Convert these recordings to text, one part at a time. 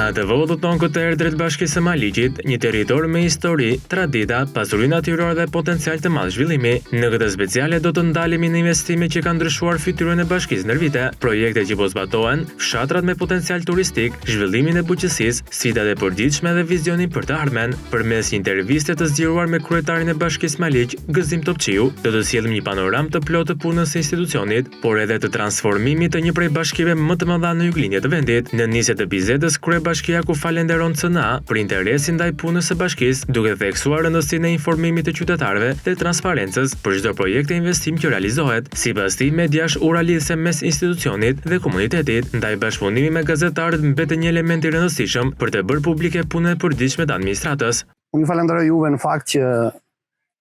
Në atë vogël tonë këtë erdhret Bashkisë së Maliqit, një territor me histori, tradita, pasuri natyrore dhe potencial të madh zhvillimi. Në këtë speciale do të ndalemi në investime që kanë ndryshuar fytyrën e bashkisë ndër vite, projekte që po zbatohen, fshatrat me potencial turistik, zhvillimin e bujqësisë, sfidat e përditshme dhe vizionin për të ardhmen. Përmes një interviste të zgjeruar me kryetarin e Bashkisë Maliq, Gëzim Topçiu, do të sjellim një panoramë të plotë të punës së institucionit, por edhe të transformimit të një prej bashkive më të mëdha në juglindje të vendit. Në nisje të bisedës, Bashkia ku falenderon CNA për interesin ndaj punës së bashkisë, duke theksuar rëndësinë e informimit të qytetarëve dhe transparencës për çdo projekt e investim që realizohet. Sipas tij, media është ura lidhëse mes institucionit dhe komunitetit, ndaj bashkëpunimi me gazetarët mbetet një element i rëndësishëm për të bërë publike punën e përditshme të administratës. Unë falenderoj juve në fakt që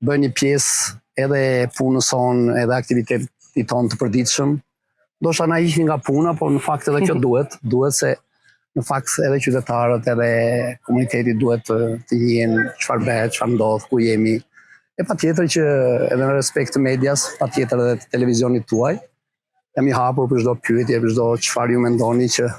bëni pjesë edhe punës sonë, edhe aktivitetit tonë të përditshëm. Ndoshta na ishin nga puna, por në fakt edhe kjo duhet se në fakt edhe qytetarët edhe komuniteti duhet të jenë çfarë bëhet, çfarë ndodh, ku jemi. E patjetër që edhe në respekt të medias, patjetër edhe të televizionit tuaj, jam i hapur për çdo pyetje, për çdo çfarë ju mendoni që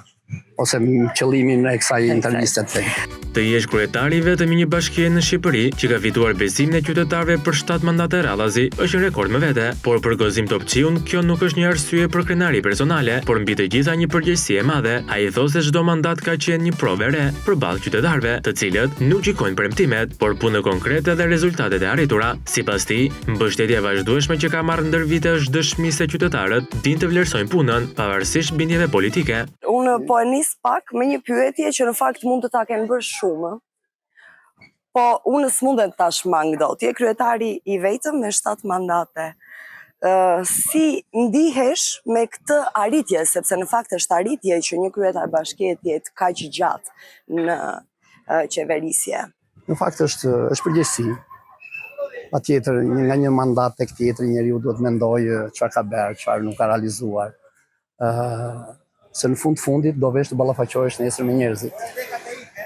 ose qëllimin e kësaj interviste të Të jesh kryetari vetëm i një bashkie në Shqipëri që ka fituar besimin e qytetarëve për 7 mandate radhazi është një rekord me vete, por për Gëzim Topçiun kjo nuk është një arsye për krenari personale, por mbi të gjitha një përgjegjësi e madhe. Ai thosë se çdo mandat ka qenë një provë re përballë qytetarëve, të cilët nuk gjikojnë premtimet, por punë konkrete dhe rezultatet e arritura. Sipas tij, mbështetja e vazhdueshme që ka marrë ndër vite është dëshmi se qytetarët dinë të vlerësojnë punën, pavarësisht bindjeve politike. Unë po e nis pak me një pyetje që në fakt mund të ta kenë bërë shumë. Po unë s'mundem tash mang dot. Je kryetari i vetëm me 7 mandate. Si ndihesh me këtë arritje, sepse në fakt është arritje që një kryetar bashkie të jetë kaq gjatë në qeverisje. Në fakt është përgjegjësi. Patjetër, nga një mandat tek tjetri njeriu duhet mendojë çfarë ka bërë, çfarë nuk ka realizuar. Se në fundit do vesh të ballafaqohesh nesër me njerëzit.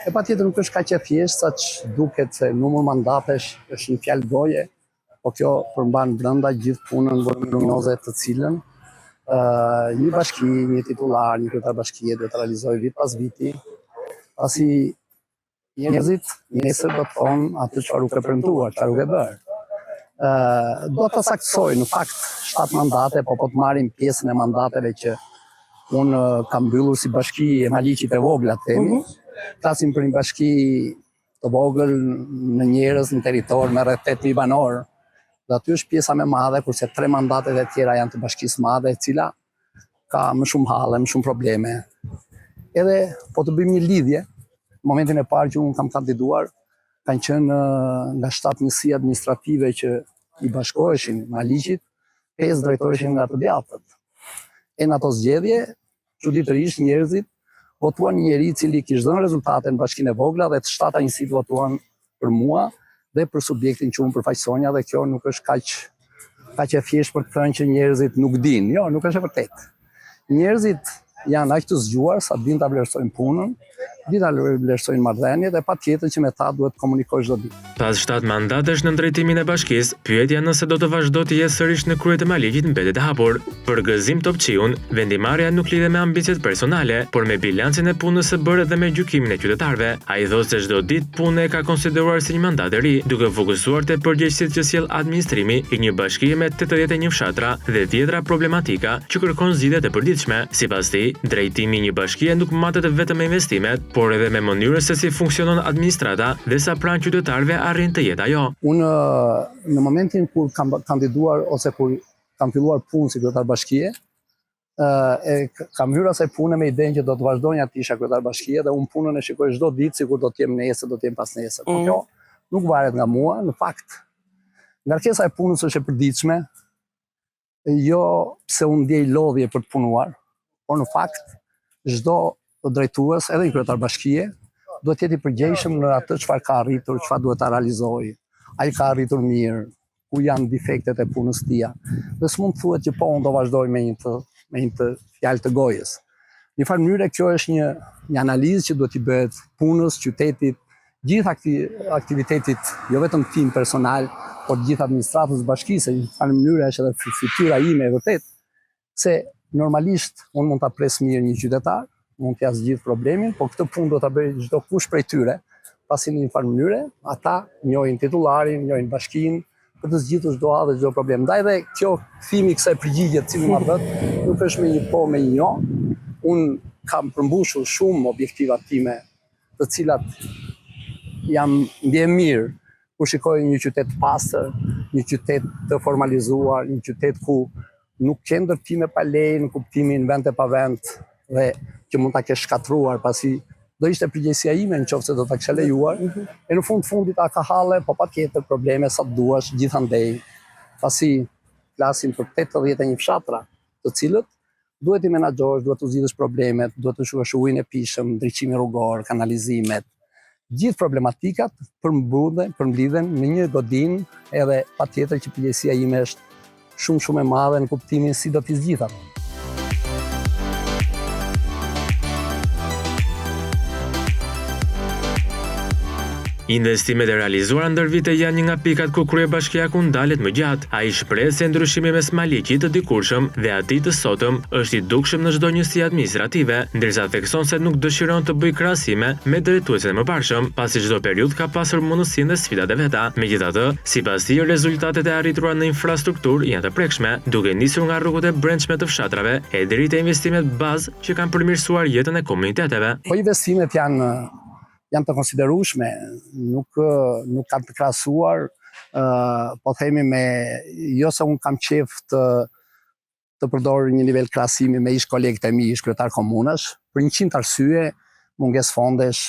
E patjetër nuk është kaq e thjeshtë sa që duket se numër mandatesh është një fjalë goje, po kjo përmban brenda gjithë punën voluminoze të cilën një bashki, një titullar, një kryetar bashkie duhet të realizojë vit pas viti, pasi njerëzit nesër do të thonë atë çfarë u ka premtuar, çfarë u ka bërë. Do të saktësoj në fakt 7 mandate, po të marrim pjesën e mandateve që unë kam mbyllur si bashki e Maliqit e vogla themi. Flasim për një bashki të vogël në njerëz, në territor me rreth 8.000 banor. Dhe aty është pjesa më e madhe, kurse 3 mandatet e tjera janë të bashkisë madhe, e cila ka më shumë halle, më shumë probleme. Edhe po të bëjmë një lidhje, në momentin e parë që unë kam kandiduar, kanë qenë nga 7 njësi administrative që i bashkoheshin Maliqit, 5 drejtoheshin nga të djathtët. E në ato zgjedhje, çuditërisht njerëzit votuan një njeri i cili kishte dhënë rezultate në bashkinë e vogla dhe të 7 njësit votuan për mua dhe për subjektin që unë përfaqësonja, dhe kjo nuk është kaq e thjeshtë për të thënë që njerëzit nuk dinë. Jo, nuk është e vërtetë. Njerëzit janë aq të zgjuar sa dinë ta vlerësojnë punën, dinë ta vlerësojnë marrëdhëniet, dhe patjetër që me ta duhet të komunikosh çdo ditë. Pas 7 mandatesh në drejtimin e bashkisë, pyetja nëse do të vazhdo të jetë sërish në krye të Maliqit mbetet e hapur. Për Gëzim Topçiun, vendimarrja nuk lidhet me ambicet personale, por me bilancin e punës së bërë dhe me gjykimin e qytetarëve. Ai thotë se çdo ditë punë e ka konsideruar si një mandat i ri, duke fokusuar te përgjegjësitë që sjell administrimi i një bashkie me 81 fshatra dhe tjetra problematika që kërkon zgjidhje të përditshme. Sipas tij, drejtimi i një bashkie nuk matet vetëm me investimet, por edhe me mënyrën se si funksionon administrata dhe sa pranë qytetarëve arrin të jetë ajo. Unë në momentin kur kam kandiduar ose kur kam filluar punë si kryetar bashkie, kam hyrë asaj pune me idenë që do të vazhdonja të isha kryetar bashkie, dhe unë punën e shikoj çdo ditë sikur do të jem nesër, do të jem pas nesër. Por kjo nuk varet nga mua, në fakt. Ngarkesa e punës është e përditshme, jo pse unë ndjej lodhje për të punuar, por në fakt çdo drejtues, edhe një kryetar bashkie, duhet të jetë i përgjegjshëm në atë çfarë ka arritur, çfarë duhet ta realizojë. Ai ka arritur mirë, ku janë defektet e punës së tij. Dhe s'mund të thuhet që po unë do vazhdoj me një fjalë të gojës. Në një farë mënyrë kjo është një analizë që duhet i bëhet punës, qytetit, gjithë aktivitetit, jo vetëm tim personal, por gjithë administratës bashkisë. Në një farë mënyrë është edhe fytyra ime e vërtet, se normalisht unë mund ta pres mirë një qytetar, mund t'ja zgjidh problemin, po këtë punë do ta bëjë çdo kush prej tyre, pasi në një farë mënyre, ata njohin titullarin, njohin bashkinë, për të zgjidhur çdo hadhe, çdo problem. Ndaj dhe kjo kthimi kësaj përgjigje të cilën ma bët, nuk është me një po, me një jo. Unë kam përmbushur shumë objektivat time, të cilat jam ndjen mirë kur shikoj një qytet të pastër, një qytet të formalizuar, një qytet ku nuk ke ndërtime pa lejë në kuptimin vend e pa vend dhe që mund ta kesh shkatruar, pasi do ishte përgjegjësia ime nëse do ta kisha lejuar. E në fundit a ka halle, po patjetër probleme sa të duash gjithandej, pasi flasim për 81 fshatra, të cilët duhet i menaxhosh, duhet të zgjidhësh problemet, duhet të shuash ujin e pishëm, ndriçimi rrugor, kanalizimet. Gjithë problematikat përmblidhen në një godinë, edhe patjetër që përgjegjësia ime është shumë e madhe në kuptimin si do t'i zgjidhat. Investimet e realizuara ndër vite janë një nga pikat ku kryebashkiaku ndalet më gjatë. Ai shpreh se ndryshimi mes Maliqit të dikurshëm dhe atij të sotëm është i dukshëm në çdo njësi administrative, ndërsa thekson se nuk dëshiron të bëjë krahasime me drejtuesin e mëparshëm, pasi çdo periudhë ka pasur mundësinë dhe sfidat e veta. Megjithatë, sipas tij, rezultatet e arritura në infrastrukturë janë të prekshme, duke nisur nga rrugët e brendshme të fshatrave e deri te investimet bazë që kanë përmirësuar jetën e komuniteteve. Po investimet janë të konsiderueshme, nuk kanë të krahasuar, po themi jo se unë kam qef të përdor një nivel krahasimi me ish kolegët e mi, ish kryetar komunash, për 100 arsye, mungesë fondesh,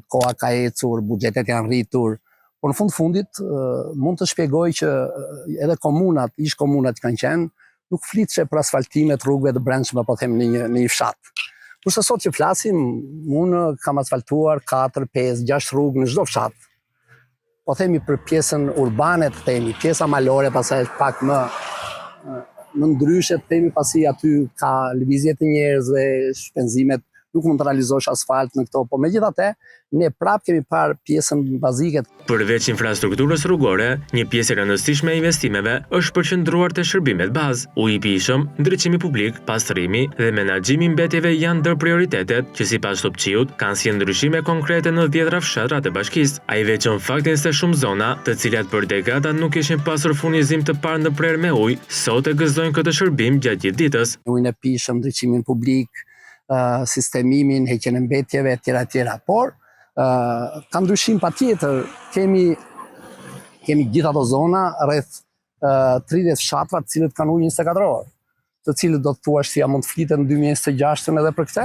koha ka ecur, buxhetet janë rritur, por në fundit mund të shpjegoj që edhe ish komunat që kanë qenë, nuk flitshe për asfaltimet rrugëve të brendshme, po themi në një fshat. Kurse sot që flasim, unë kam asfaltuar 4, 5, 6 rrugë në çdo fshat. Po themi për pjesën urbane të themi, pjesa malore pastaj është pak më ndryshe të themi, pasi aty ka lëvizje të njerëzve, shpenzimet, nuk mund të realizosh asfalt në këto, po megjithatë, ne prapë kemi parë pjesën bazike. Përveç infrastrukturës rrugore, një pjesë e rëndësishme e investimeve është përqendruar te shërbimet bazë. Uji i pishëm, ndriçimi publik, pastrimi dhe menaxhimi i mbetjeve janë ndër prioritetet që sipas Topçiut kanë si ndryshime konkrete në 10 fshatra të bashkisë. Ai veçon faktin se shumë zona, të cilat për dekada nuk kishin pasur furnizim të parë në prerë me ujë, sot e gëzojnë këtë shërbim gjatë gjithë ditës. Ujin e pishëm, ndriçimin publik, sistemimin, heqjen e mbetjeve, etj. Por ka ndryshim patjetër, kemi gjithë ato zona rreth 30 fshatra të cilët kanë ujë 24 orë, të cilët do të thuash se ja mund të flitet në 2026 edhe për këtë.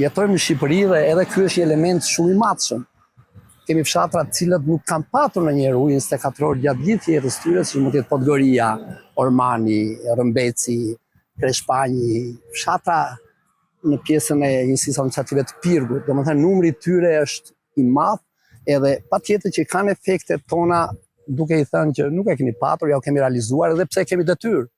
Jetojmë në Shqipëri dhe edhe ky është një element shumë i matshëm. Kemi fshatra të cilët nuk kanë patur ndonjëherë ujë 24 orë gjatë gjithë jetës tyre, si mund të jetë Podgoria, Ormani, Rëmbeci, Kreshpanji, fshatra në pjesën e njësisë administrative të Pirgut, domethënë numri i tyre është i madh, edhe patjetër që kanë efektet tona, duke i thënë që nuk e keni patur, ja u kemi realizuar, edhe pse kemi detyrë.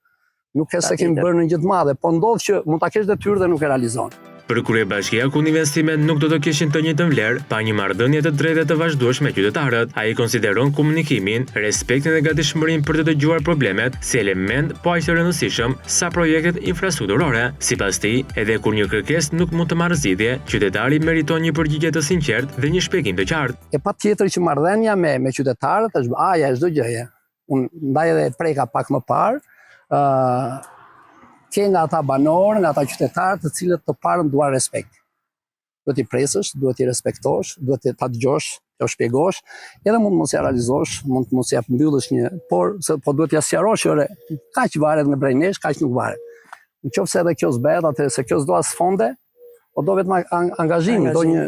Nuk e se kemi bërë në gjë të madhe, po ndodh që mund ta kesh detyrë dhe nuk e realizon. Për kryebashkiakun investimet nuk do të kishin të njëjtën vlerë pa një marrëdhënie të drejtë të vazhdueshme me qytetarët. Ai konsideron komunikimin, respektin dhe gatishmërinë për të dëgjuar problemet si element po aq të rëndësishëm sa projektet infrastrukturore. Sipas tij, edhe kur një kërkesë nuk mund të marrë zgjidhje, qytetari meriton një përgjigje të sinqertë dhe një shpjegim të qartë. E patjetër që marrëdhënia me qytetarët është aja çdo gjëje. Unë ndaj edhe preka pak më parë, ke nga ata banorë, nga ata qytetarë të cilët të parën duan respekt. Duhet i presësh, duhet i respektosh, duhet ta dëgjosh, t'u shpjegosh, edhe mund mos ja realizosh, mund mos ja mbyllësh po duhet ja sqarosh që kaq varet nga brenda nesh, kaq nuk varet. Nëse edhe kjo s'bëhet, atëherë se kjo s'do as fonde, po do vetëm angazhim,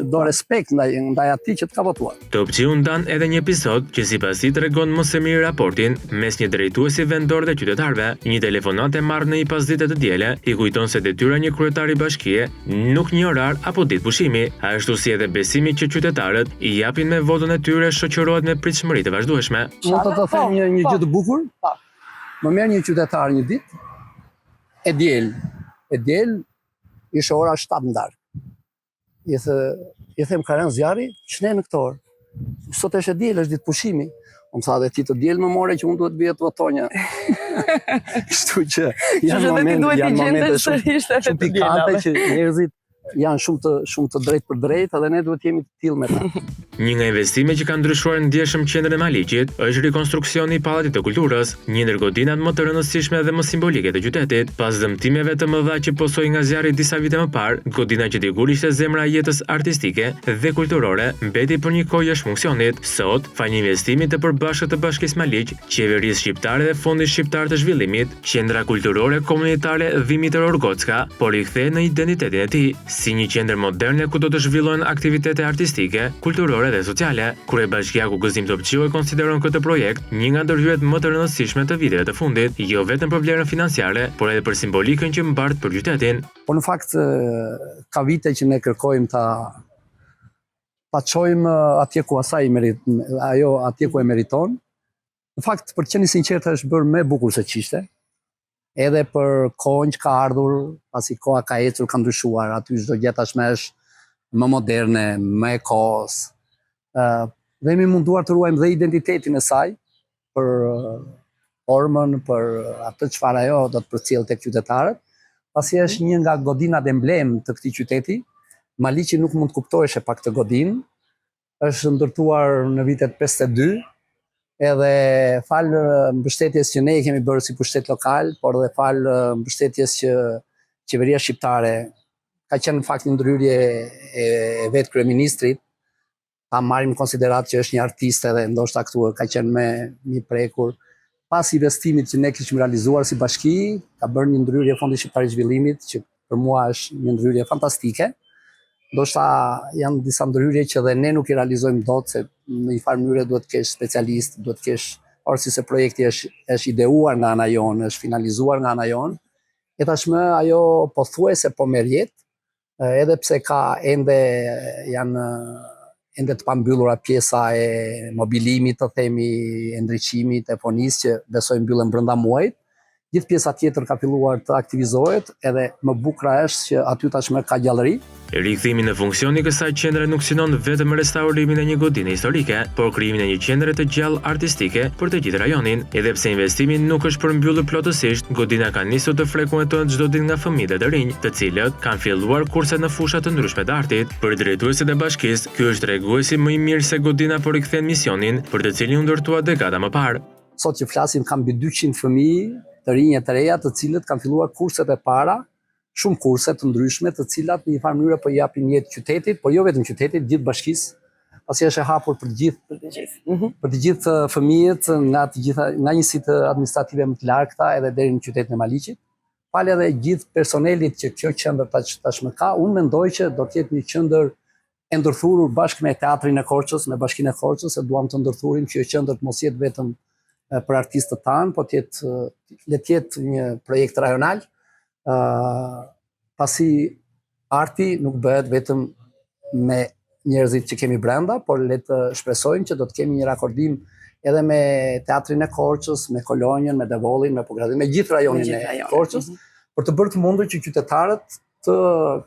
do respekt ndaj atij që të ka votuar. Topçiu ndan edhe një episod që sipas tij tregon më së miri raportin mes një drejtuesi vendor dhe qytetarëve. Një telefonat e marrë në një pasdite të diele i kujton se detyra një kryetari bashkie nuk një orar apo ditë pushimi, ashtu si edhe besimi që qytetarët i japin me votën e tyre shoqërohet me pritshmëri të vazhdueshme. Mund të them një gjë të bukur? Më merr një qytetar një ditë, e diel ishte ora 7 në darkë. I them ka rënë zjarri, ç'ne në këtë orë. Sot është e diel, është ditë pushimi. Unë tha dhe ti të diel më more që unë duhet vjet të votonja. Kështu që janë momente shumë pikante që njerëzit janë shumë të drejtë për drejtë dhe ne duhet jemi të tillë me ta. Një nga investimet që kanë ndryshuar ndjeshëm qendrën e Maliqit është rikonstruksioni i Pallatit të Kulturës, një ndër godinat më të rëndësishme dhe më simbolike të qytetit. Pas dëmtimeve të mëdha që posoi nga zjarri disa vite më parë, godina që dikur ishte zemra e jetës artistike dhe kulturore, mbeti për një kohë jashtë funksionit. Sot, fal një investimi të përbashkët të Bashkisë Maliq, Qeverisë Shqiptare dhe Fondit Shqiptar të Zhvillimit, Qendra Kulturore Komunitare Dimitror Gocka po rikthehen në identitetin e tij, si një qendër moderne ku do të zhvillohen aktivitete artistike, kulturore dhe sociale. Kryebashkiaku Gëzim Topçiu e konsideron këtë projekt një nga ndërhyrjet më të rëndësishme të viteve të fundit, jo vetëm për vlerën financiare, por edhe për simbolikën që mbart për qytetin. Po në fakt ka vite që ne kërkojmë ta çojmë atje ku atje ku e meriton. Në fakt, për të qenë i sinqert, është bërë më bukur se ç'ishte. Edhe për kohën që ka ardhur, pasi koha ka ecur, ka ndryshuar, aty çdo gjë tashmë është më moderne, më e kohës. Dhe jemi munduar të ruajmë dhe identitetin e saj për formën, për atë çfarë ajo do të përcjellë tek qytetarët, pasi është një nga godinat emblem të këtij qyteti. Maliqi nuk mund të kuptohej pa këtë godinë. Është ndërtuar në vitet 52, edhe fal mbështetjes që ne kemi bërë si pushtet lokal, por dhe fal mbështetjes që qeveria shqiptare ka qenë në fakt një ndryrje e vetë kryeministrit. Ta marrim në konsiderat që është një artiste dhe ndoshta këtu ka qenë me një prekur. Pas investimit që ne kishim realizuar si bashki, ka bërë një ndryrje Fondi Shqiptar i Zhvillimit, që për mua është një ndryrje fantastike. Ndoshta janë disa ndryrje që dhe ne nuk i realizojmë dot, se në një farë mënyrë duhet të kesh specialist, duhet të kesh, orsi se projekti është ideuar nga ana jonë, është finalizuar nga ana jonë. E tashmë ajo pothuajse po merr jetë, edhe pse ka ende të pambyllura pjesa e mobilimit, të themi, e ndriçimit, e fonisë që besoj mbyllen brenda muajit. Gjithë pjesa tjetër ka filluar të aktivizohet, edhe më bukura është që aty tashmë ka gjallëri. Rikthimi në funksion i kësaj qendre nuk synon vetëm restaurimin e një godine historike, por krijimin e një qendre të gjallë artistike për të gjithë rajonin. Edhe pse investimi nuk është përmbyllur plotësisht, godina ka nisur të frekuentohet çdo ditë nga fëmijët e të rinj, të cilët kanë filluar kurset në fusha të ndryshme të artit. Për drejtuesit e bashkisë, ky është treguesi më i mirë se godina po rikthen misionin për të cilin u ndërtua dekada më parë. Sot që flasim kam mbi 200 fëmijë të rinj e të reja, të cilët kanë filluar kurset e para, shumë kurse të ndryshme, të cilat në një farë mënyrë po japin jetë qytetit, por jo vetëm qytetit, gjithë bashkisë, pasi është e hapur për të gjithë fëmijët nga njësitë administrative më të largëta edhe deri në qytetin e Maliqit. Fal edhe gjithë personelit që kjo qendër tashmë ka, unë mendoj që do të jetë një qendër e ndërthurur bashkë me Teatrin e Korçës, me Bashkinë e Korçës, se duam të ndërthurim kjo qendër të mos jetë vetëm për artistët tanë, po le të jetë një projekt rajonal, pasi arti nuk bëhet vetëm me njerëzit që kemi brenda, por le të shpresojmë që do të kemi një rakordim edhe me Teatrin e Korçës, me Kolonjën, me Devollin, me Pogradin, me gjithë rajonin e Korçës, për të bërë të mundur që qytetarët të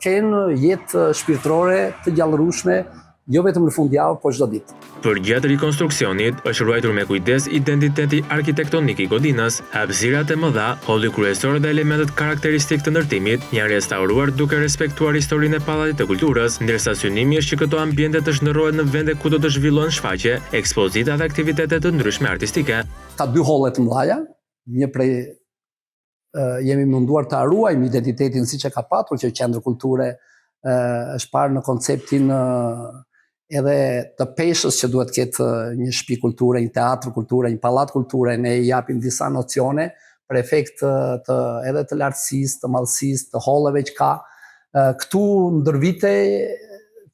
kenë jetë shpirtërore të gjallërueshme, jo vetëm në fundjavë, por çdo ditë. Për gjatë rikonstruksionit është ruajtur me kujdes identiteti arkitektonik i godinës, hapësirat e mëdha, holli kryesor dhe elementet karakteristik të ndërtimit janë restauruar duke respektuar historinë e Pallatit të Kulturës, ndërsa synimi është që këto ambiente të shndërrohen në vende ku do të zhvillohen shfaqje, ekspozita dhe aktivitete të ndryshme artistike. Ka 2 holle të mëdha, një prej jemi munduar të ruajmë identitetin siç e ka patur që Qendër Kulture është parë në konceptin edhe të peshës që duhet ketë një shtëpi kulture, një teatr kulture, një pallat kulture, ne i japim disa nocione për efekt edhe të lartësisë, të madhësisë, të holleve që ka. Këtu ndër vite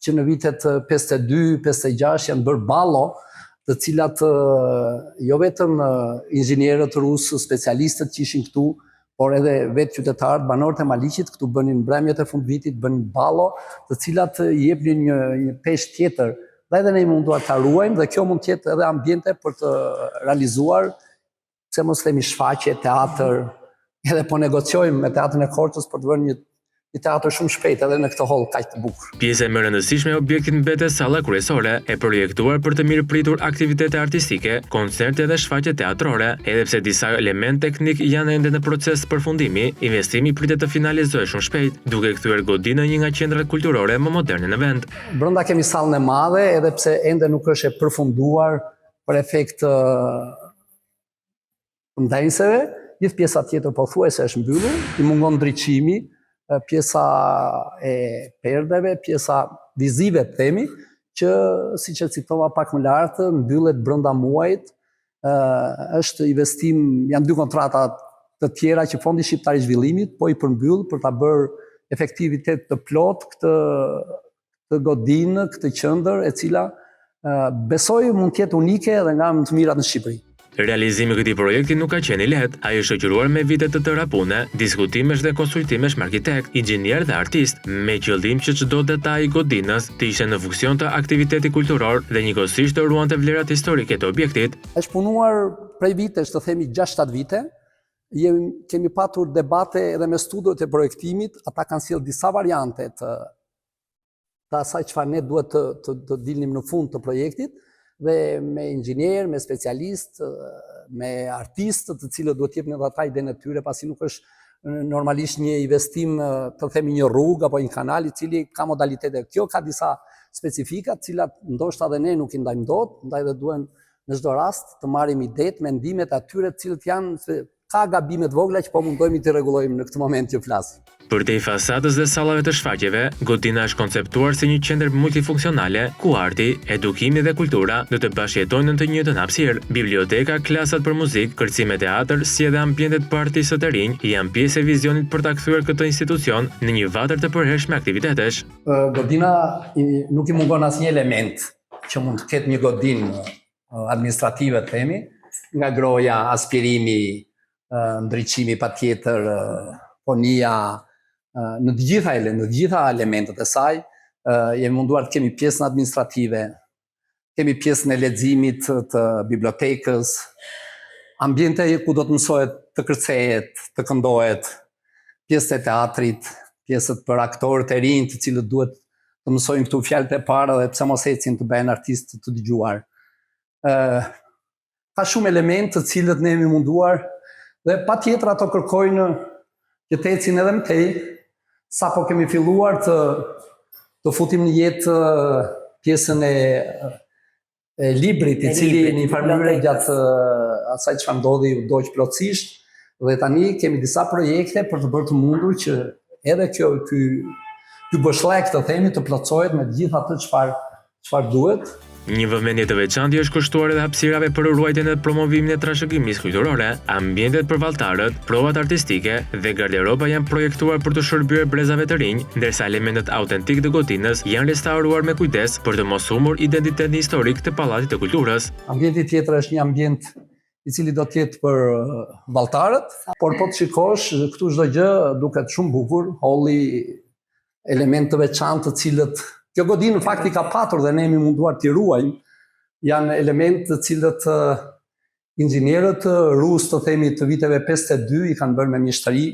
që në vitet 52-56 janë bërë ballo, të cilat jo vetëm inxhinierët rusë, specialistët që ishin këtu, por edhe vetë qytetarët, banorët e Maliqit, këtu bënin mbrëmjet e fundvitit, bënin ballo, të cilat i jepnin një peshë tjetër, dhe edhe ne i munduar ta ruajmë, dhe kjo mund të jetë edhe ambiente për të realizuar, pse mos themi shfaqje, teatr, edhe po negociojmë me Teatrin e Korçës për të vënë i teatër shumë shpejt edhe në këtë hall kaq të bukur. Pjesë më e rëndësishme e objektit mbetet salla kryesore, e projektuar për të mirëpritur aktivitete artistike, koncerte dhe shfaqje teatrore, edhe pse disa element teknik janë ende në proces përfundimi, investimi pritet të finalizohet shumë shpejt, duke kthyer Godinën një nga qendrat kulturore më moderne në vend. Brenda kemi sallën e madhe, edhe pse ende nuk është e përfunduar për efekt ndajseve, gjithë pjesa tjetër pothuajse është mbyllur, i mungon ndriçimi, pjesa e perdeve, pjesa vizive themi, që siç e citova pak më lartë, mbyllet brenda muajit. Është investim, janë 2 kontrata të tjera që Fondi Shqiptar i Zhvillimit po i përmbyll për ta bërë efektivitet të plot këtë godinë, këtë qendër e cila besoj mund të jetë unike dhe nga më të mirat në Shqipëri. Realizimi i këtij projekti nuk ka qenë i lehtë, ai është shoqëruar me vite të tëra pune, diskutimesh dhe konsultimesh me arkitekt, inxhinier dhe artist, me qëllim që çdo detaj i Godinës të ishte në funksion të aktivitetit kulturor dhe njëkohësisht të ruante vlerat historike të objektit. Është punuar prej vitesh, të themi 6-7 vite. Kemi patur debate edhe me studiot e projektimit, ata kanë sjellë disa variante të asaj çfarë ne duhet të dilnim në fund të projektit, dhe me inxhinier, me specialist, me artistë të cilët duhet t'jepnin edhe ata idenë e tyre, pasi nuk është normalisht një investim, të themi një rrugë apo një kanal i cili ka modalitete. Kjo ka disa specifika, të cilat ndoshta edhe ne nuk i ndajmë dot, ndaj dhe duhen në çdo rast të marrim idetë, mendimet e atyre të cilët janë ka gabime të vogla që po mundojmë t'i rregullojmë në këtë moment që flas. Përtej fasadës dhe sallave të shfaqjeve, Godina është konceptuar si një qendër multifunksionale ku arti, edukimi dhe kultura do të bashkëjetojnë në të njëjtën hapësirë. Biblioteka, klasat për muzikë, kërcime teatër, si edhe ambientet për artistët e rinj janë pjesë e vizionit për ta kthyer këtë institucion në një vatër të përhershme aktivitetesh. Godina nuk i mungon asnjë element që mund të ketë një godinë administrative, themi, nga groja, aspirimi, ndriçimi patjetër, fonia, në të gjitha elementet e saj, jemi munduar të kemi pjesën administrative, kemi pjesën e leximit të bibliotekës, ambiente ku do të mësohet të kërcehet, të këndohet, pjesët e teatrit, pjesët për aktorët e rinj, të cilët duhet të mësojnë këtu fjalët e para dhe pse mos ecin të bëhen artistë të dëgjuar. Ka shumë elementë të cilët ne jemi munduar dhe patjetër ato kërkojnë që të ecin edhe më tej. Sa po kemi filluar të futim në jetë pjesën e librit, i cili në një farë mënyrë gjatë asaj çfarë ndodhi u doq plotësisht, dhe tani kemi disa projekte për të bërë të mundur që edhe ky boshllëk të themi të plotësohet me të gjitha atë çfarë duhet. Një vëmendje të veçantë është kushtuar edhe hapësirave për ruajtjen dhe promovimin e trashëgimisë kulturore, ambientet për valltarët, provat artistike dhe garderoba janë projektuar për të shërbyer brezave të rinj, ndërsa elementet autentik të Godinës janë restauruar me kujdes për të mos humbur identitetin historik të Pallatit të Kulturës. Ambienti tjetër është një ambient i cili do të jetë për valltarët, por po të shikosh këtu çdo gjë duket shumë bukur, holli, elemente të veçantë të cilët kjo godinë në fakt i ka patur dhe ne jemi munduar t'i ruajmë, janë elementë të cilët inxhinierët rus të themi të viteve 52 i kanë bërë me mjeshtri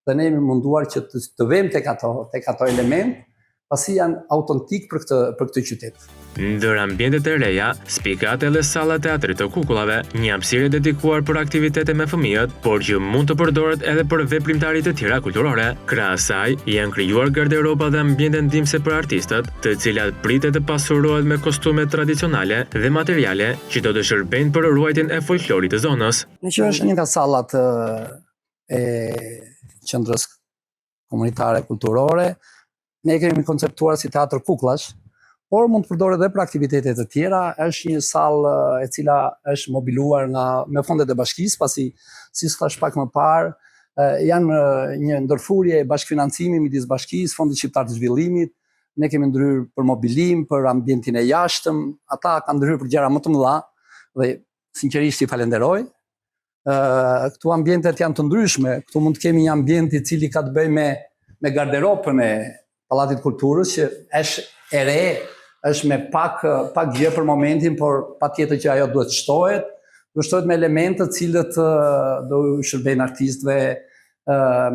dhe ne jemi munduar që të vëmë tek ato element, pasi janë autentik për këtë qytet. Ndër ambientet e reja, spikat edhe salla e teatrit të kukullave, një hapësirë dedikuar për aktivitete me fëmijët, por që mund të përdoret edhe për veprimtarit të tjera kulturore. Krahas saj, janë krijuar garderoba dhe ambiente ndihmëse për artistët, të cilat pritet të pasurohet me kostume tradicionale dhe materiale që do të shërbejnë për ruajtjen e folklorit të zonës. Kjo është një nga sallat e qendrës komunitare kulturore. Ne kemi konceptuar si teatr kukullash, por mund të përdoret edhe për aktivitete të tjera. Është një sallë e cila është mobiluar me fondet e bashkisë, pasi si thash pak më parë, janë një ndërfurje e bashkëfinancimit midis bashkisë, Fondit Shqiptar të Zhvillimit. Ne kemi ndryrë për mobilim, për ambientin e jashtëm, ata kanë ndryrë për gjëra më të mëdha dhe sinqerisht i falenderoj. Këtu ambientet janë të ndryshme. Këtu mund të kemi një ambient i cili ka të bëjë me garderobën e Pallatit Kulturës, që është e re, është me pak gjë për momentin, por patjetër që ajo duhet shtohet me elemente të cilët do shërbejnë artistëve,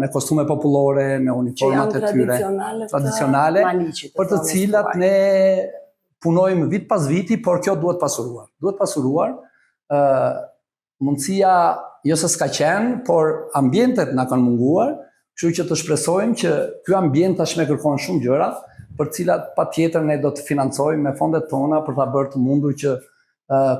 me kostume popullore, me uniformat e tyre, tradicionale, për të cilat ne punojmë vit pas viti, por kjo duhet pasuruar. Duhet pasuruar, mundësia jo se s'ka qenë, por ambientet na kanë munguar, kështu që të shpresojmë që ky ambient tashmë kërkon shumë gjëra, për cilat patjetër ne do të financojmë me fondet tona për ta bërë të mundur që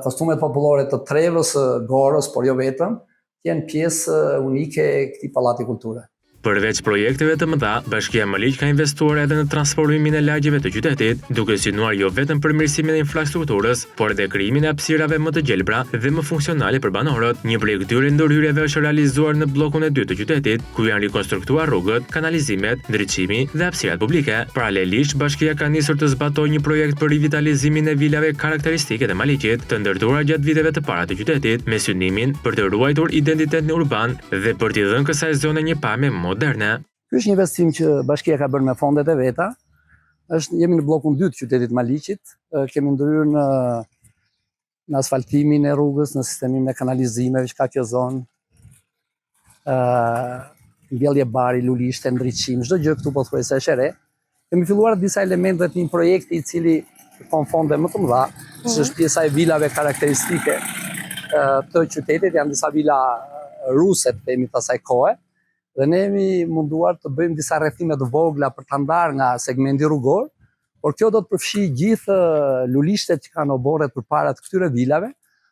kostumet popullore të Trevës, Gorës, por jo vetëm, jenë pjesë unike e këtij Pallati Kulture. Përveç projekteve të mëdha, Bashkia Maliq ka investuar edhe në transformimin e lagjeve të qytetit, duke synuar jo vetëm përmirësimin e infrastrukturës, por edhe krijimin e hapësirave më të gjelbra dhe më funksionale për banorët. Një prej këtyre ndërhyrjeve është realizuar në bllokun e 2 të qytetit, ku janë rikonstruktuar rrugët, kanalizimet, ndriçimi dhe hapësirat publike. Paralelisht, bashkia ka nisur të zbatojë një projekt për rivitalizimin e vilave karakteristike të Maliqit, të ndërtuara gjatë viteve të para të qytetit, me synimin për të ruajtur identitetin urban dhe për t'i dhënë kësaj zone një pamje moderne. Ky është një investim që bashkia ka bërë me fondet e veta. Jemi në bllokun 2 të qytetit Maliqit, kemi ndryrë në asfaltimin e rrugës, në sistemimin e kanalizimeve që ka kjo zonë, mbjellje bari, lulishte, ndriçim, çdo gjë këtu pothuajse është e re. Kemi filluar disa elemente të një projekti i cili ka fonde më të mëdha, që është pjesa e vilave karakteristike të qytetit, janë disa vila ruse, themi të asaj kohe. Dhe ne jemi munduar të bëjmë disa rrethime të vogla për ta ndarë nga segmenti rrugor, por kjo do të përfshijë gjithë lulishtet që kanë oborret përpara të këtyre vilave,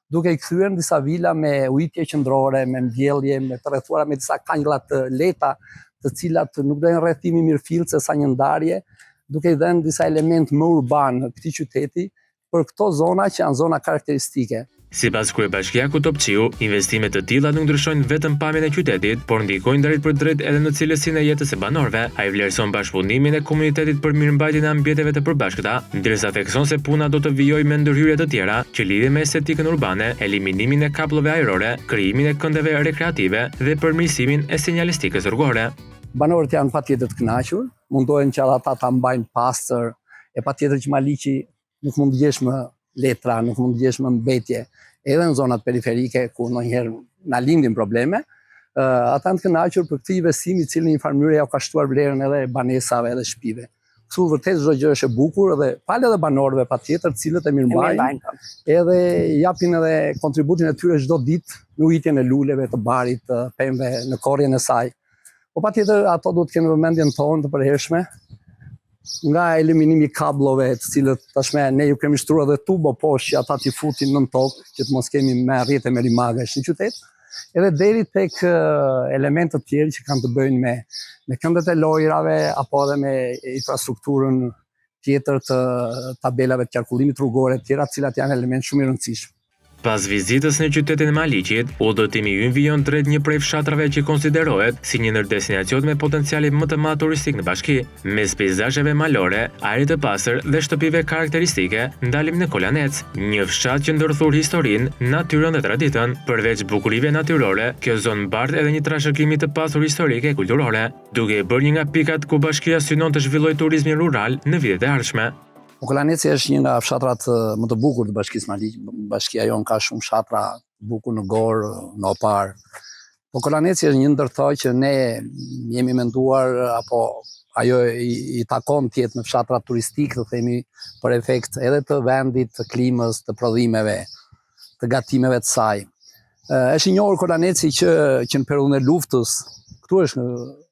duke i kthyer në disa vila me ujitje qendrore, me mbjellje, me të rrethuara me disa kanjlla të lehta, të cilat nuk do jenë rrethimi mirëfillse sa një ndarje, duke i dhënë disa element më urban këtij qyteti për këto zona që janë zona karakteristike. Sipas kryebashkiakut Topçiu, investimet të tilla nuk ndryshojnë vetëm pamjen e qytetit, por ndikojnë drejt për drejt edhe në cilësinë e jetës së banorëve. Ai vlerëson bashkëpunimin e komunitetit për mirëmbajtjen e ambienteve të përbashkëta, ndërsa thekson se puna do të vijojë me ndërhyrje të tjera që lidhen me estetikën urbane, eliminimin e kapllëve ajrore, krijimin e këndeve rekreative dhe përmirësimin e sinjalistikës rrugore. Banorët janë patjetër të kënaqur, mundohen që ata ta mbajnë pastër, e patjetër që Maliqi nuk mund të gjesh më letra, nuk mund të gjesh më mbetje, edhe në zonat periferike ku ndonjëherë na lindin probleme. Ata janë të kënaqur për këtë investim i cili në një farë mënyrë ja ka shtuar vlerën edhe banesave edhe shtëpive. Kështu vërtet çdo gjë është e bukur dhe falë edhe banorëve patjetër, të cilët e mirëmbajnë, edhe japin edhe kontributin e tyre çdo ditë në ujitjen e luleve, të barit, të pemëve, në korrjen e saj. Po patjetër ato duhet të kenë vëmendjen tonë të përhershme, nga eliminimi i kabllove, të cilët tashmë ne ju kemi shtruar edhe tubo poshtë që ata t'i futin nën tokë, që të mos kemi me rrjete me limagash në qytet, edhe deri tek elemente të tjerë që kanë të bëjnë me këndet e lojrave apo edhe me infrastrukturën tjetër të tabelave të qarkullimit rrugore të tjera, të cilat janë elementë shumë i rëndësishëm. Pas vizitës në qytetin e Maliqit, udhëtimi ynë vijon drejt një prej fshatrave që konsiderohet si një ndër destinacionet me potencial më të madh turistik në bashki. Mes peizazheve malore, ajrit të pastër dhe shtëpive karakteristike, ndalim në Kolanec, një fshat që ndërthur historinë, natyrën dhe traditën. Përveç bukurive natyrore, kjo zonë mbart edhe një trashëgimi të pasur historike e kulturore, duke e bërë një nga pikat ku bashkia synon të zhvillojë turizmin rural në vitet e ardhshme. Kolaneci është një nga fshatrat më të bukur të bashkisë Maliq. Bashkia jonë ka shumë fshatra të bukur në Gorë, në Opar. Po Kolaneci është një ndër to që ne jemi menduar apo ajo i takon të jetë në fshatra turistik, të themi, për efekt edhe të vendit, të klimës, të prodhimeve, të gatimeve të saj. Është i njohur Kolaneci që në periudhën e luftës, këtu është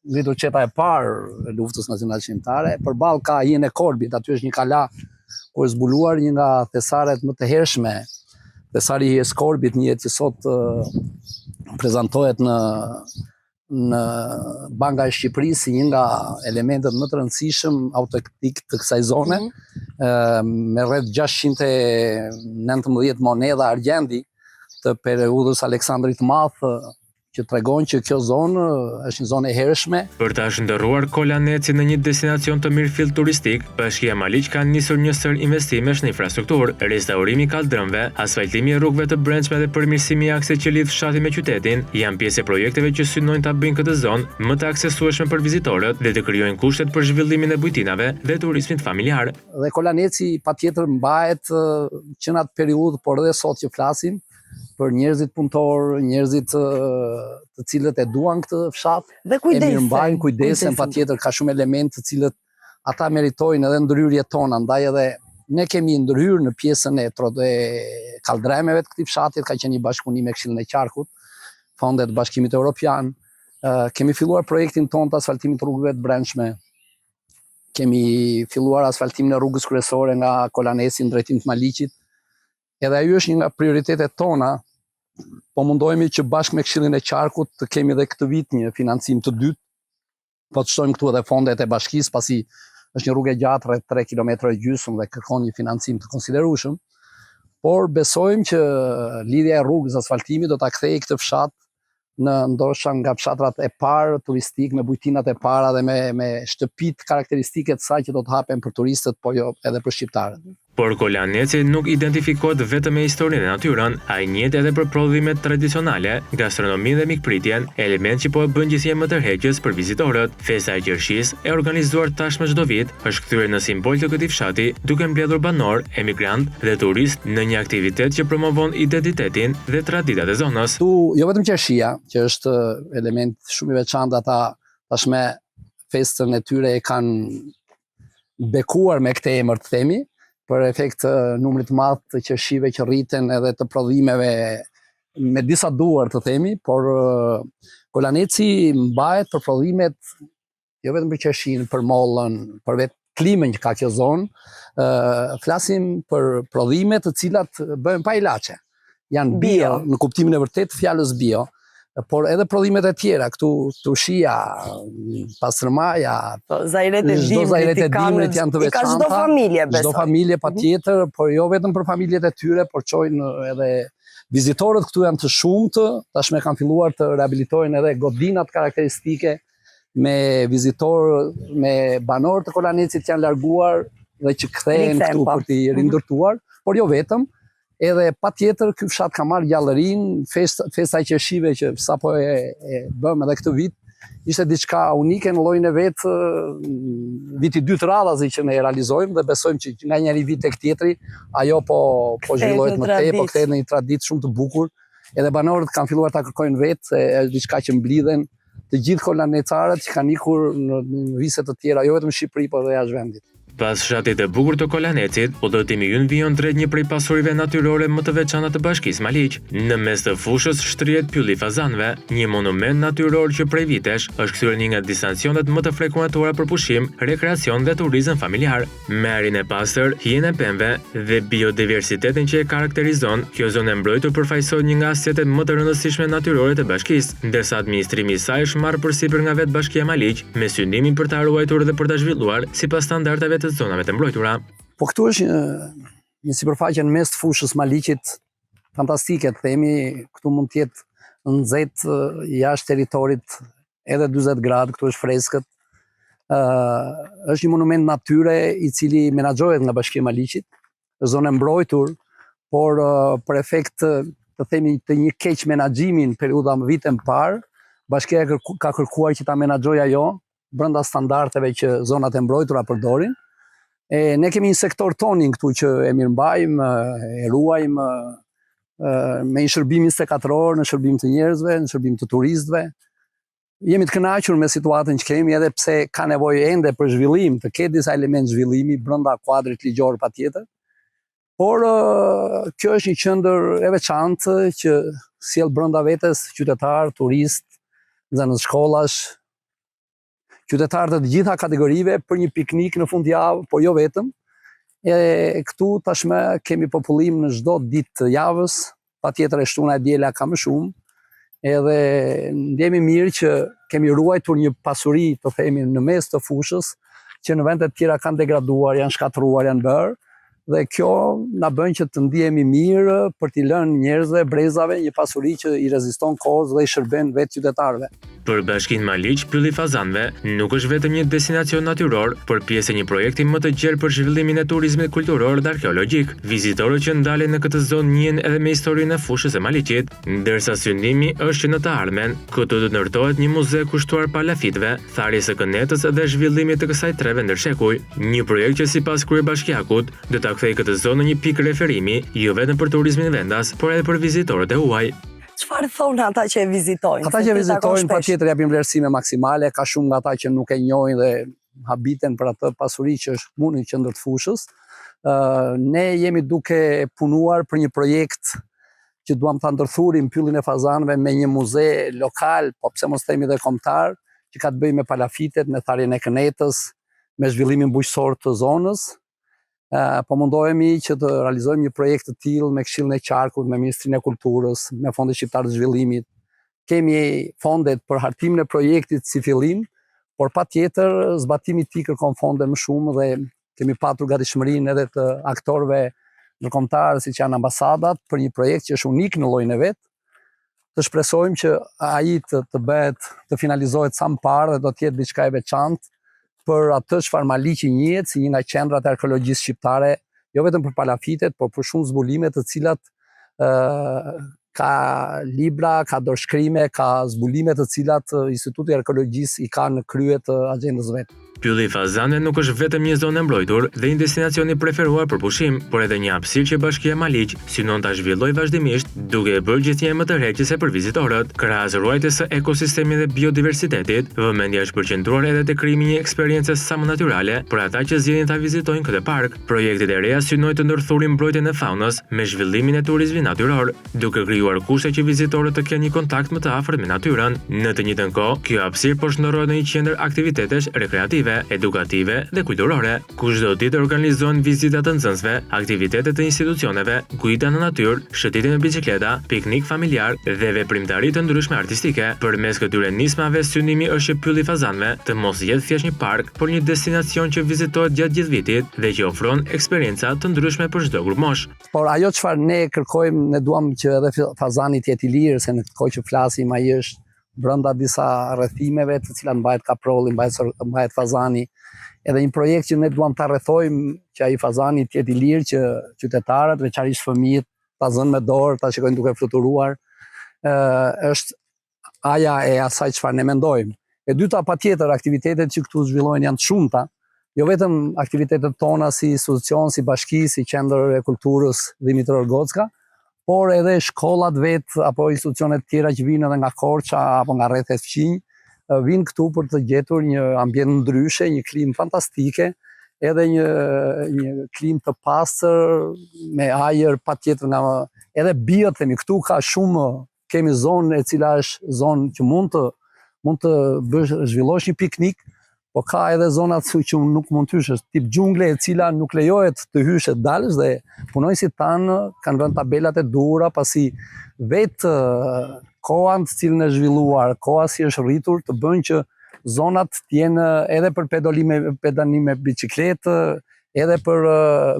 ngritur qeta e parë e luftës nacionale shqiptare, përballë ka Hijen e Korbit, aty është një kala ku është zbuluar një nga thesaret më të hershme, thesari i Hijes Korbit, një jetë që sot prezantohet në Banka e Shqipërisë si një nga elementet më të rëndësishëm autentik të kësaj zone, me rreth 619 monedha argjendi të periudhës Aleksandrit të Madh, që tregon që kjo zonë është një zonë e hershme. Për ta shndërruar Kolanecin në një destinacion të mirëfill turistik, Bashkia Maliq ka nisur një sër investimesh në infrastrukturë, restaurimi i kaldrëmve, asfaltimi i rrugëve të brendshme dhe përmirësimi i aksit që lidh fshatin me qytetin, janë pjesë e projekteve që synojnë ta bëjnë këtë zonë më të aksesueshme për vizitorët dhe të krijojnë kushtet për zhvillimin e bujtinave dhe turizmit familjar. Dhe Kolaneci patjetër mbahet që në atë periudhë, por edhe sot që flasim, për njerëzit punëtor, njerëzit të cilët e duan këtë fshat, Dhe e mirëmbajnë, kujdesen, patjetër ka shumë elementë të cilët ata meritojnë edhe ndërhyrjet tona, ndaj edhe ne kemi ndërhyrë në pjesën e kaldremeve të këtij fshati, ka qenë një bashkëpunim me Këshillin e Qarkut, fondet e Bashkimit Evropian. Kemi filluar projektin ton të asfaltimit të rrugëve të brendshme. Kemi filluar asfaltimin e rrugës kryesore nga Kolanesi në drejtim të Maliqit. Edhe ajo është një nga prioritetet tona. Po mundohemi që bashkë me Këshillin e Qarkut të kemi edhe këtë vit një financim të dytë. Po të shtojmë këtu edhe fondet e bashkisë, pasi është një rrugë e gjatë rreth 3 kilometra e gjysmë dhe kërkon një financim të konsiderueshëm. Por besojmë që lidhja e rrugës asfaltimit do ta kthejë këtë fshat në ndoshta nga fshatrat e parë turistik, me bujtinat e para dhe me shtëpitë karakteristike të saj që do të hapen për turistët, po jo edhe për shqiptarët. Por Kolaneci nuk identifikohet vetëm me historinë e natyrën, ai njihet edhe për prodhimet tradicionale, gastronominë dhe mikpritjen, element që po e bën gjithsej më tërheqës për vizitorët. Festa e Qershisë, e organizuar tashmë çdo vit, është kthyer në simbol të këtij fshati, duke mbledhur banor, emigrant dhe turist në një aktivitet që promovon identitetin dhe traditat e zonës. Tu jo vetëm Qershia, që është element shumë i veçantë, ata tashmë festën e tyre e kanë bekuar me këtë emër, të themi, për efekt numrit të madh të qershive që rriten edhe të prodhimeve me disa duar, të themi, por Kolaneci mbahet për prodhimet jo vetëm për qershin, për mollën, për vetë klimën që ka kjo zonë. Flasim për prodhime të cilat bëhen pa ilaçe. Janë bio, në kuptimin e vërtet të fjalës bio, por edhe prodhimet e tjera, këtu trushia, pastërmaja, zajret e dimrit janë të veçanta. Ka çdo familje, besoj. Çdo familje patjetër, por jo vetëm për familjet e tyre, por çojnë edhe vizitorët këtu janë të shumtë, tashmë kanë filluar të rehabilitojnë edhe godinat karakteristike me vizitorë, me banorë të Kolanecit që janë larguar dhe që kthehen këtu për t'i rindërtuar, por jo vetëm. Edhe patjetër ky fshat ka marrë gjallërinë, festa e qershive që sapo e bëm edhe këtë vit, ishte diçka unike në llojin e vet, viti 2 të radhazi që ne e realizojmë dhe besojmë që nga njëri vit tek tjetri ajo po zhvillohet më tej, po kthehet në një traditë shumë të bukur. Edhe banorët kanë filluar ta kërkojnë vetë, se është diçka që mblidhen të gjithë kolanecarët që kanë ikur në vizite të tjera, jo vetëm në Shqipëri, por edhe jashtë vendit. Pas fshatit të bukur të Kolanecit, udhëtimi ynë vijon drejt një prej pasurive natyrore më të veçanta të bashkisë Maliq. Në mes të fushës shtrihet Pylli i Fazanëve, një monument natyror që prej vitesh është kthyer një nga distancionet më të frekuentuara për pushim, rekreacion dhe turizëm familjar. Me arin e pastër, hijen e pemëve dhe biodiversitetin që e karakterizon, kjo zonë e mbrojtur përfaqëson një nga asjetet më të rëndësishme natyrore të bashkisë, ndërsa administrimi i saj është marrë përsipër nga vetë Bashkia Maliq, me synimin për ta ruajtur dhe për ta zhvilluar sipas standardeve të zonave të mbrojtura. Po këtu është një sipërfaqe në mes të fushës Maliqit fantastike, të themi, këtu mund të jetë nxehtë jashtë territorit edhe 40 gradë, këtu është freskët. Është një monument natyre i cili menaxhohet nga Bashkia Maliqit, zonë e mbrojtur, por për efekt të themi të një keq menaxhimi në periudha më vite më parë, Bashkia ka kërkuar që ta menaxhojë ajo brenda standardeve që zonat e mbrojtura përdorin. Ne kemi një sektor tonin këtu që e mirëmbajmë, e ruajmë me një shërbim 24 orë, në shërbim të njerëzve, në shërbim të turistëve. Jemi të kënaqur me situatën që kemi, edhe pse ka nevojë ende për zhvillim, të ketë disa elementë zhvillimi brenda kuadrit ligjor patjetër. Por kjo është një qendër e veçantë që sjell brenda vetes qytetar, turist, nxënës shkollash, qytetarë të gjitha kategorive për një piknik në fundjavë, por jo vetëm. Këtu tashmë kemi popullim në çdo ditë të javës, patjetër e shtuna e diela ka më shumë. Edhe ndjemi mirë që kemi ruajtur një pasuri, të themi, në mes të fushës, që në vende të tjera kanë degraduar, janë shkatëruar, janë bërë. Dhe kjo na bën që të ndihemi mirë për t'i lënë njerëzve, brezave, një pasuri që i reziston kohës dhe i shërben vetë qytetarëve. Për Bashkinë Maliq, Pylli i Fazanëve nuk është vetëm një destinacion natyror, por pjesë e një projekti më të gjerë për zhvillimin e turizmit kulturor dhe arkeologjik. Vizitorët që ndalen në këtë zonë njihen edhe me historinë e fushës e Maliqit, ndërsa synimi është që në të ardhmen këtu do të ndërtohet një muze kushtuar palafitëve, tharjes së kënetës dhe zhvillimit të kësaj treve ndërshekuj. Një projekt që sipas kryebashkiakut do ta kthejë këtë zonë në një pikë referimi, jo vetëm për turizmin vendas, por edhe për vizitorët e huaj. çfarë thonë ata që e vizitojnë? Ata që vizitojnë patjetër japin vlerësime maksimale, ka shumë nga ata që nuk e njohin dhe habiten për atë pasuri që është mundi në qendër të fushës. Ne jemi duke punuar për një projekt që duam ta ndërthurim Pyllin e Fazanëve me një muze lokal, po pse mos themi dhe kombëtar, që ka të bëjë me palafitet, me tharjen e kënetës, me zhvillimin bujqësor të zonës. Po mundohemi që të realizojmë një projekt të tillë me Këshillin e Qarkut, me Ministrinë e Kulturës, me Fondin Shqiptar të Zhvillimit. Kemi fondet për hartimin e projektit si fillim, por patjetër zbatimi i tij kërkon fonde më shumë dhe kemi patur gatishmërinë edhe të aktorëve ndërkombëtarë siç janë ambasadat për një projekt që është unik në llojin e vet. Të shpresojmë që ai të finalizohet sa më parë dhe do të jetë diçka e veçantë për atë çfarë Maliqi njihet si një nga qendrat e arkeologjisë shqiptare, jo vetëm për palafitet, por për shumë zbulime të cilat ka libra, ka dorëshkrime, ka zbulime të cilat Instituti i Arkeologjisë i ka në krye të agjendës vet. Pylli i Fazanëve nuk është vetëm një zonë e mbrojtur dhe një destinacion i preferuar për pushim, por edhe një hapësirë që Bashkia Maliq synon ta zhvillojë vazhdimisht, duke e bërë gjithnjë më tërheqëse për vizitorët. Krahas ruajtjes së ekosistemit dhe biodiversitetit, vëmendja është përqendruar edhe te krijimi një eksperiencë sa më natyrale për ata që zgjedhin ta vizitojnë këtë park. Projektet e reja synojnë të ndërthurin mbrojtjen e faunës me zhvillimin e turizmit natyror, duke krijuar kushte që vizitorët të kenë një kontakt më të afërt me natyrën. Në të njëjtën kohë, kjo hapësirë po shndërrohet në një qendër aktivitetesh rekreative, edukative dhe kulturore, ku çdo ditë organizohen vizita të nxënësve, aktivitete të institucioneve, guida në natyrë, shëtitje me biçikleta, piknik familjar dhe veprimtari të ndryshme artistike. Përmes këtyre nismave, synimi është që Pylli i Fazanëve të mos jetë thjesht një park, por një destinacion që vizitohet gjatë gjithë vitit dhe që ofron eksperienca të ndryshme për çdo grup mosh. Por ajo çfarë ne kërkojmë, ne duam që edhe Fazani të jetë i lirë, se në këtë kohë që flasim ai është brenda disa rrethimeve të cilat mbahet kaprolli, mbahet fazani. Edhe një projekt që ne duam ta rrethojmë që ai fazani të jetë i lirë, që qytetarët, veçanërisht fëmijët, ta zënë me dorë, ta shikojnë duke fluturuar, është aja e asaj çfarë ne mendojmë. E dyta, patjetër, aktivitetet që këtu zhvillohen janë të shumta, jo vetëm aktivitetet tona si institucion, si bashki, si qendër e kulturës Dimitror Gocka, por edhe shkollat vet apo institucionet tjera që vinë edhe nga Korça apo nga rrethet fqinj, vinë këtu për të gjetur një ambient ndryshe, një klimë fantastike, edhe një klimë të pastër me ajër patjetër nga edhe bio themi, këtu ka shumë, kemi zonë e cila është zonë që mund të zhvillosh një piknik, po ka edhe zonat që nuk mund të hyshesh, tip xhungle e cila nuk lejohet të hysh e dalësh dhe punonjësit tanë kanë vënë tabelat e duhura pasi vetë koha në të cilën e zhvilluar, koha si është rritur të bën që zonat të jenë edhe për pedalim me biçikletë, edhe për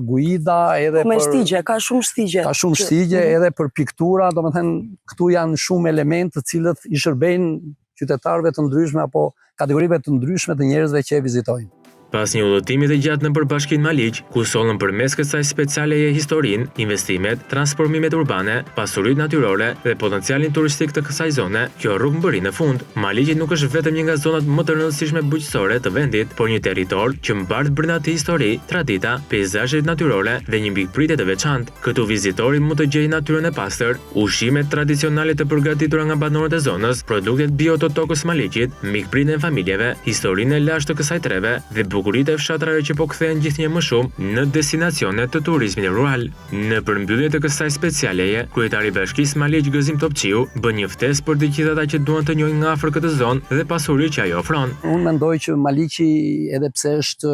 guida, edhe me për shtigje, ka shumë shtigje. Ka shumë shtigje edhe për piktura, domethënë këtu janë shumë elementë të cilët i shërbejnë qytetarëve të ndryshme apo kategorive të ndryshme të njerëzve që e vizitojnë. Pas një udhëtimi të gjatë nëpër Bashkinë Maliq, ku sollën përmes kësaj specialeje historinë, investimet, transformimet urbane, pasuritë natyrore dhe potencialin turistik të kësaj zone, kjo rrugë mbëri në fund. Maliqi nuk është vetëm një nga zonat më të rëndësishme bujqësore të vendit, por një territor që mbartë brenda tij histori, tradita, peizazhe natyrore dhe një mikpritje të veçantë. Këtu vizitori mund të gjejë natyrën e pastër, ushqimet tradicionale të përgatitura nga banorët e zonës, produktet bio të tokës Maliqit, mikpritjen e familjeve, historinë e lashtë të kësaj treve dhe bukuritë e fshatrave që po kthehen gjithnjë më shumë në destinacione të turizmit rural. Në përmbyllje të kësaj specialeje, kryetari i Bashkisë Maliq Gëzim Topçiu bën një ftesë për të gjithë ata që duan të njohin nga afër këtë zonë dhe pasuritë që ajo ofron. Unë mendoj që Maliqi, edhe pse është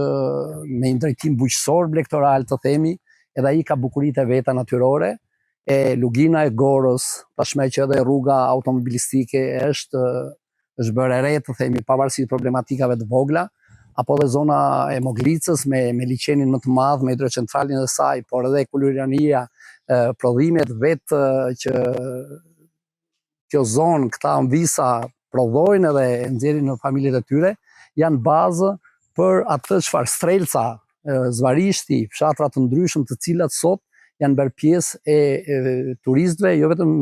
me një drejtim bujqësor blegtoral të themi, edhe ai ka bukuritë e veta natyrore, e lugina e Gorës, tashmë që edhe rruga automobilistike është bërë e re të themi, pavarësisht problematikave të vogla, apo dhe zona e Moglicës me liçenin më të madh, me hidrocentralin e saj, por edhe Kuluriania, prodhimet vetë që kjo zonë, këta mvisa prodhojnë edhe nxjerrin në familjet e tyre, janë bazë për atë çfarë Strelca, Zvarishti, fshatra të ndryshëm të cilat sot janë bërë pjesë e turistëve, jo vetëm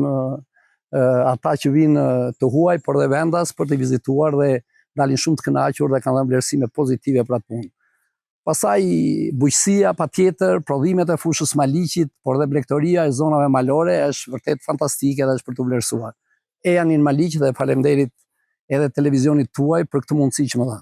ata që vinë të huaj, por dhe vendas për të vizituar dhe dalin shumë të kënaqur dhe kanë dhënë vlerësime pozitive për atë punë. Pastaj bujqësia patjetër, prodhimet e fushës Maliqit, por dhe blegtoria e zonave malore është vërtet fantastike dhe është për të vlerësuar. Janin Maliq dhe faleminderit edhe televizionit tuaj për këtë mundësi që më dha.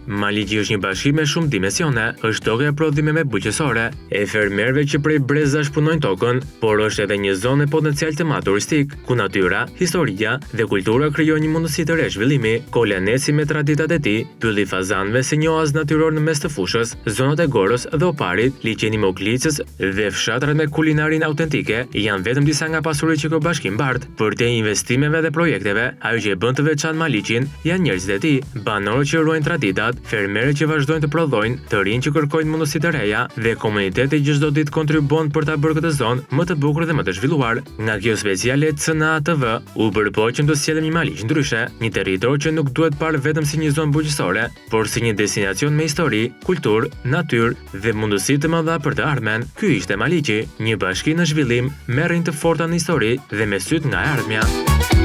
Maliqi është një bashki me shumë dimensione, është toka e prodhimeve bujqësore, e fermerëve që prej brezash punojnë tokën, por është edhe një zonë me potencial temat turistik, ku natyra, historia dhe kultura krijojnë një mundësi të re zhvillimi. Kolaneci me traditat e tij, pylli i fazanëve si një oazë natyror në mes të fushës, zonat e Gorës dhe Oparit, liçeni me Oklicës dhe fshatrat me kulinarin autentike janë vetëm disa nga pasuritë që kjo bashki mbart. Për te investimeve dhe projekteve, ajo që e bën të veçantë Maliqin janë njerëzit e tij, banorët që ruajnë traditat, fermerët që vazhdojnë të prodhojnë, të rinj që kërkojnë mundësi të reja dhe komuniteti që çdo ditë kontribon për ta bërë këtë zonë më të bukur dhe më të zhvilluar. Nga kjo speciale CNA TV u përpoqëm të sjellim një Maliq ndryshe, një territor që nuk duhet parë vetëm si një zonë bujqësore, por si një destinacion me histori, kulturë, natyrë dhe mundësi të mëdha për të ardhmen. Ky ishte Maliqi, një bashki në zhvillim me rrjenjë të forta në histori dhe me syt nga e ardhmja.